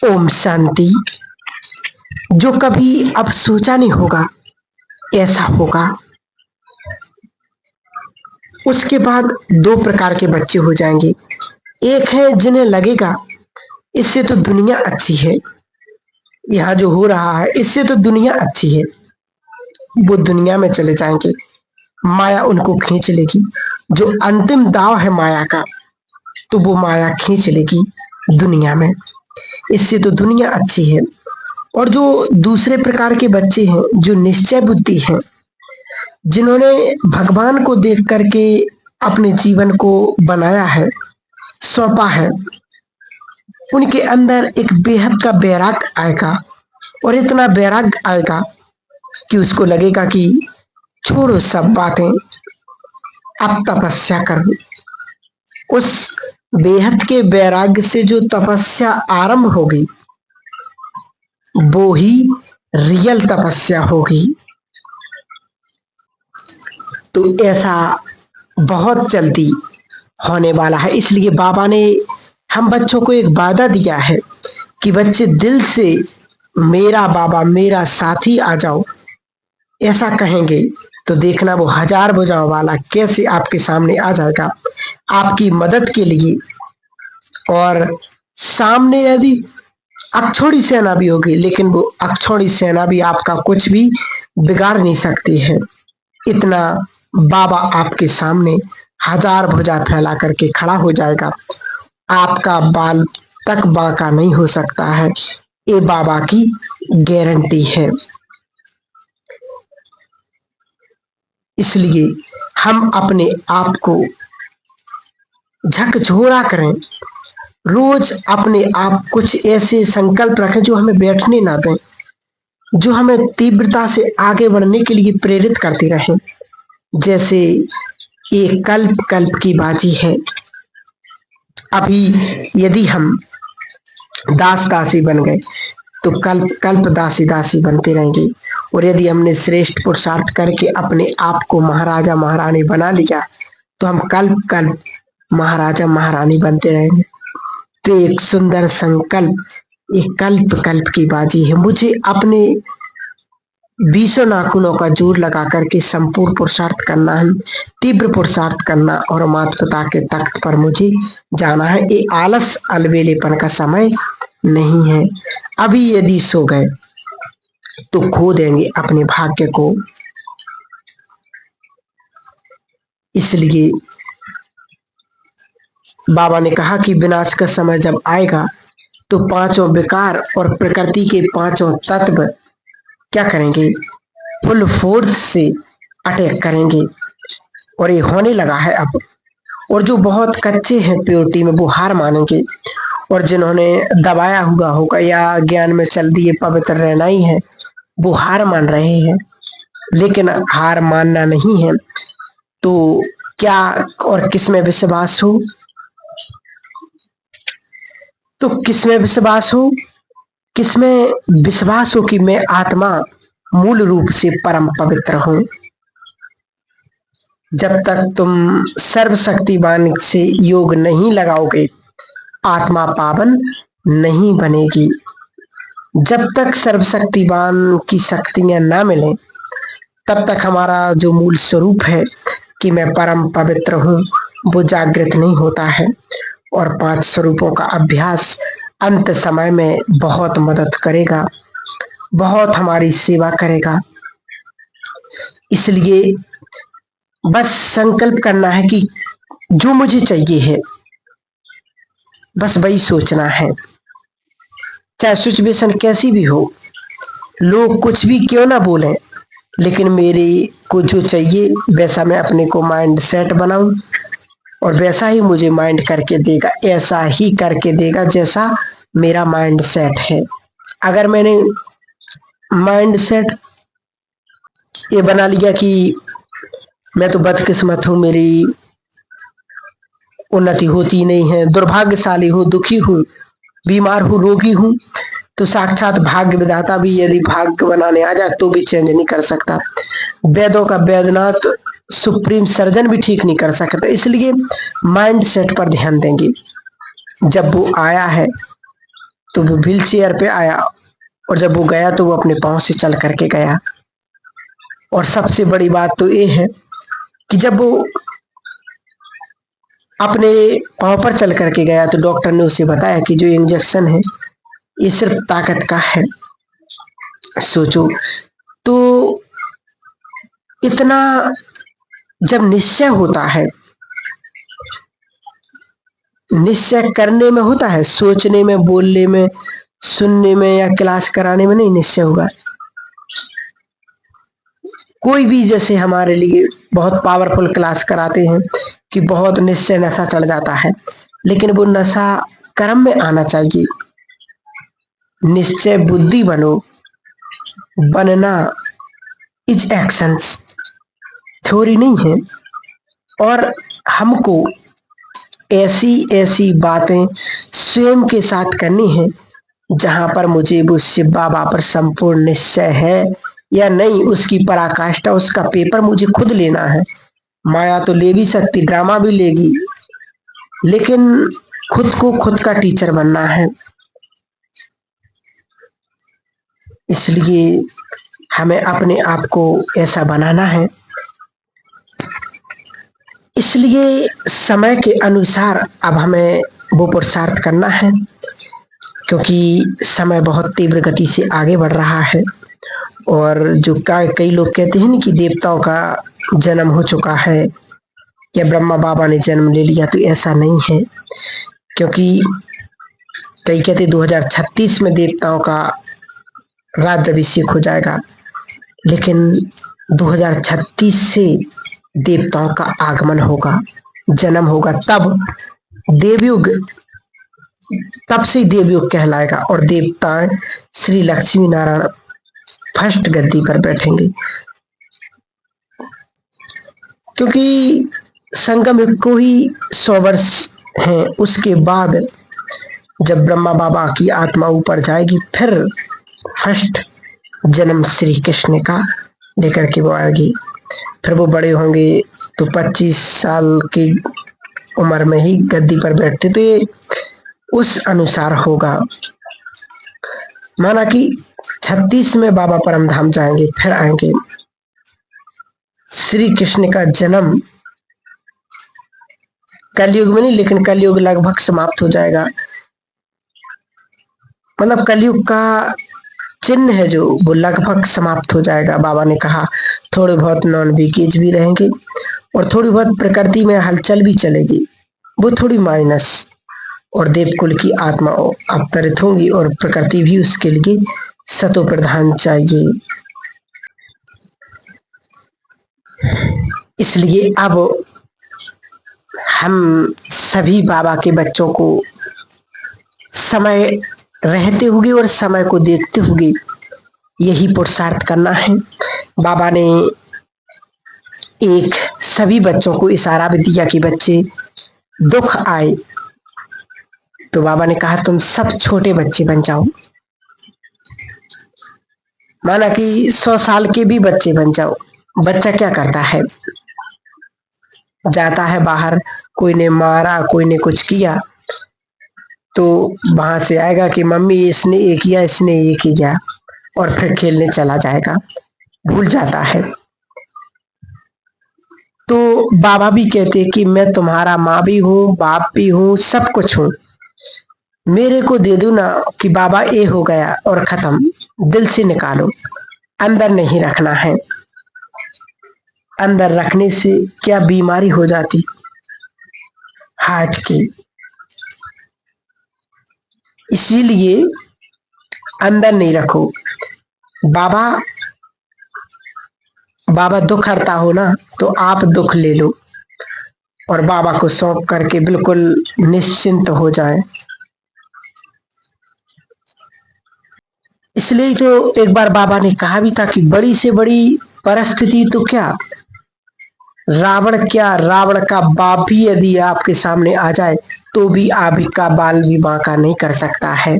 ओम शांति। जो कभी अब सोचा नहीं होगा ऐसा होगा, उसके बाद दो प्रकार के बच्चे हो जाएंगे। एक है जिन्हें लगेगा इससे तो दुनिया अच्छी है, यहाँ जो हो रहा है इससे तो दुनिया अच्छी है, वो दुनिया में चले जाएंगे, माया उनको खींच लेगी। जो अंतिम दाव है माया का, तो वो माया खींच लेगी दुनिया में, इससे तो दुनिया अच्छी है। और जो दूसरे प्रकार के बच्चे हैं, जो निश्चय बुद्धि हैं, जिन्होंने भगवान को देख करके अपने जीवन को बनाया है, सौंपा है, उनके अंदर एक बेहद का वैराग्य आएगा। और इतना वैराग्य आएगा कि उसको लगेगा कि छोड़ो सब बातें, अब तपस्या करो। उस बेहद के वैराग्य से जो तपस्या आरंभ होगी, वो ही रियल तपस्या होगी। तो ऐसा बहुत जल्दी होने वाला है। इसलिए बाबा ने हम बच्चों को एक वादा दिया है कि बच्चे दिल से मेरा बाबा मेरा साथी आ जाओ, ऐसा कहेंगे तो देखना वो 1000 भुजाओं वाला कैसे आपके सामने आ जाएगा आपकी मदद के लिए। और सामने यदि अक्षौड़ी सेना भी होगी, लेकिन वो अक्षौड़ी सेना भी आपका कुछ भी बिगाड़ नहीं सकती है। इतना बाबा आपके सामने 1000 भुजा फैला करके खड़ा हो जाएगा, आपका बाल तक बांका नहीं हो सकता है, ये बाबा की गारंटी है। इसलिए हम अपने आप को झकझोरा करें, रोज अपने आप कुछ ऐसे संकल्प रखें जो हमें बैठने ना दें, जो हमें तीव्रता से आगे बढ़ने के लिए प्रेरित करते रहें। जैसे ये कल्प कल्प की बाजी है। अभी यदि हम दास दासी बन गए तो कल्प कल्प दासी दासी बनते रहेंगे। और यदि हमने श्रेष्ठ पुरुषार्थ करके अपने आप को महाराजा महारानी बना लिया, तो हम कल्प कल्प महाराजा महारानी बनते रहेंगे। तो एक सुंदर संकल्प, एक कल्प कल्प की बाजी है। मुझे अपने 20 नाखूनों का जोर लगा करके संपूर्ण पुरुषार्थ करना है, तीव्र पुरुषार्थ करना, और माता पिता के तख्त पर मुझे जाना है। ये आलस अलबेलेपन का समय नहीं है। अभी यदि सो गए तो खो देंगे अपने भाग्य को। इसलिए बाबा ने कहा कि विनाश का समय जब आएगा तो पांचों विकार और प्रकृति के पांचों तत्व क्या करेंगे, फुल फोर्स से अटैक करेंगे। और ये होने लगा है अब। और जो बहुत कच्चे हैं प्योरिटी में, वो हार मानेंगे। और जिन्होंने दबाया हुआ होगा या ज्ञान में चल दिए पवित्र रहना ही है, वो हार मान रहे हैं। लेकिन हार मानना नहीं है तो क्या और किस में विश्वास हो, तो किस में विश्वास हो, किसमें विश्वास हो कि मैं आत्मा मूल रूप से परम पवित्र हूं। जब तक तुम सर्वशक्तिवान से योग नहीं लगाओगे, आत्मा पावन नहीं बनेगी। जब तक सर्वशक्तिवान की शक्तियां ना मिलें, तब तक हमारा जो मूल स्वरूप है कि मैं परम पवित्र हूं, वो जागृत नहीं होता है। और 5 स्वरूपों का अभ्यास अंत समय में बहुत मदद करेगा, बहुत हमारी सेवा करेगा। इसलिए बस संकल्प करना है कि जो मुझे चाहिए है, बस वही सोचना है, चाहे सिचुएशन कैसी भी हो, लोग कुछ भी क्यों ना बोलें, लेकिन मेरे को जो चाहिए वैसा मैं अपने को माइंड सेट बनाऊं, और वैसा ही मुझे माइंड करके देगा, ऐसा ही करके देगा जैसा मेरा माइंड सेट है। अगर मैंने माइंड सेट ये बना लिया कि मैं तो बदकिस्मत हूं, मेरी उन्नति होती नहीं है, दुर्भाग्यशाली हूं, दुखी हूं, बीमार हूं, रोगी हूं, तो साक्षात भाग्य विधाता भी यदि भाग्य बनाने आ जाए तो भी चेंज नहीं कर सकता। वेदों का वेदनाथ सुप्रीम सर्जन भी ठीक नहीं कर सकता। इसलिए माइंड सेट पर ध्यान देंगे। जब वो आया है तो वो व्हील चेयर पे आया, और जब वो गया तो वो अपने पाँव से चल करके गया। और सबसे बड़ी बात तो ये है कि जब वो अपने पाँव पर चल करके गया तो डॉक्टर ने उसे बताया कि जो इंजेक्शन है ये सिर्फ ताकत का है। सोचो, तो इतना जब निश्चय होता है, निश्चय करने में होता है, सोचने में, बोलने में, सुनने में या क्लास कराने में नहीं निश्चय होगा। कोई भी जैसे हमारे लिए बहुत पावरफुल क्लास कराते हैं कि बहुत निश्चय नशा चढ़ जाता है, लेकिन वो नशा कर्म में आना चाहिए। निश्चय बुद्धि बनो, बनना इज एक्शंस, थ्योरी नहीं है। और हमको ऐसी ऐसी बातें स्वयं के साथ करनी है जहां पर मुझे मुझसे बाबा पर संपूर्ण निश्चय है या नहीं, उसकी पराकाष्ठा, उसका पेपर मुझे खुद लेना है। माया तो ले भी सकती, ड्रामा भी लेगी, लेकिन खुद को खुद का टीचर बनना है। इसलिए हमें अपने आप को ऐसा बनाना है। इसलिए समय के अनुसार अब हमें वो पुरुषार्थ करना है, क्योंकि समय बहुत तीव्र गति से आगे बढ़ रहा है। और जो कई लोग कहते हैं ना कि देवताओं का जन्म हो चुका है या ब्रह्मा बाबा ने जन्म ले लिया, तो ऐसा नहीं है। क्योंकि कई कहते 2036 में देवताओं का राज्याभिषेक हो जाएगा, लेकिन 2036 से देवताओं का आगमन होगा, जन्म होगा। देवयुग तब से देवयुग कहलाएगा और देवताएं श्री लक्ष्मी नारायण फर्स्ट गद्दी पर बैठेंगे। क्योंकि संगम युग को ही 100 वर्ष है, उसके बाद जब ब्रह्मा बाबा की आत्मा ऊपर जाएगी, फिर फर्स्ट जन्म श्री कृष्ण का लेकर के वो आएगी। फिर वो बड़े होंगे तो 25 साल की उम्र में ही गद्दी पर बैठते, तो ये उस अनुसार होगा। माना कि 36 में बाबा परम धाम जाएंगे, फिर आएंगे। श्री कृष्ण का जन्म कलयुग में नहीं, लेकिन कलयुग लगभग समाप्त हो जाएगा। मतलब कलयुग का चिन्ह है जो, वो लगभग समाप्त हो जाएगा। बाबा ने कहा थोड़े बहुत नॉन वीकेज भी रहेंगे और थोड़ी बहुत प्रकृति में हलचल भी चलेगी, वो थोड़ी माइनस। और देवकुल की आत्मा अवतरित होंगी और प्रकृति भी उसके लिए सतो प्रधान चाहिए। इसलिए अब हम सभी बाबा के बच्चों को समय रहते हुए और समय को देखते हुए यही पुरुषार्थ करना है। बाबा ने एक सभी बच्चों को इशारा भी दिया कि बच्चे दुख आए तो बाबा ने कहा तुम सब छोटे बच्चे बन जाओ। माना कि 100 साल के भी बच्चे बन जाओ। बच्चा क्या करता है, जाता है बाहर, कोई ने मारा, कोई ने कुछ किया, तो वहां से आएगा कि मम्मी इसने ये किया, इसने ये किया, और फिर खेलने चला जाएगा, भूल जाता है। तो बाबा भी कहते कि मैं तुम्हारा माँ भी हूँ, बाप भी हूँ, सब कुछ हूँ। मेरे को दे दो ना कि बाबा ये हो गया और खत्म, दिल से निकालो, अंदर नहीं रखना है। अंदर रखने से क्या बीमारी हो जाती, हार्ट की। इसीलिए अंदर नहीं रखो। बाबा बाबा दुख हरता हो ना, तो आप दुख ले लो और बाबा को सौंप करके बिल्कुल निश्चिंत हो जाए। इसलिए तो एक बार बाबा ने कहा भी था कि बड़ी से बड़ी परिस्थिति तो क्या, रावण क्या, रावण का बाप भी यदि आपके सामने आ जाए तो भी आपका बाल भी बांका नहीं कर सकता है।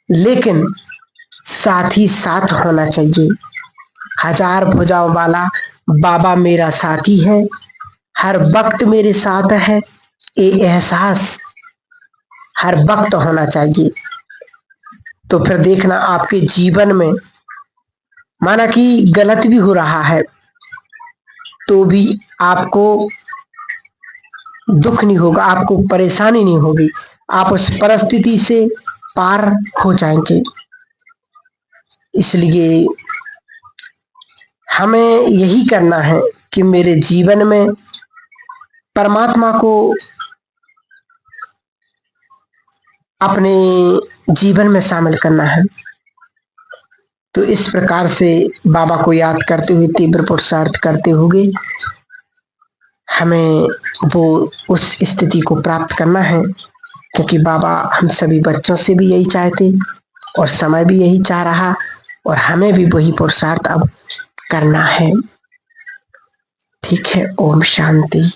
लेकिन साथ ही साथ होना चाहिए। हजार भुजाओं वाला बाबा मेरा साथी है, हर वक्त मेरे साथ है, ये एहसास हर वक्त होना चाहिए। तो फिर देखना आपके जीवन में माना कि गलत भी हो रहा है तो भी आपको दुख नहीं होगा, आपको परेशानी नहीं होगी, आप उस परिस्थिति से पार हो जाएंगे। इसलिए हमें यही करना है कि मेरे जीवन में परमात्मा को अपने जीवन में शामिल करना है। तो इस प्रकार से बाबा को याद करते हुए, तीव्र पुरुषार्थ करते हुए हमें वो उस स्थिति को प्राप्त करना है, क्योंकि बाबा हम सभी बच्चों से भी यही चाहते और समय भी यही चाह रहा और हमें भी वही पुरुषार्थ अब करना है। ठीक है, ओम शांति।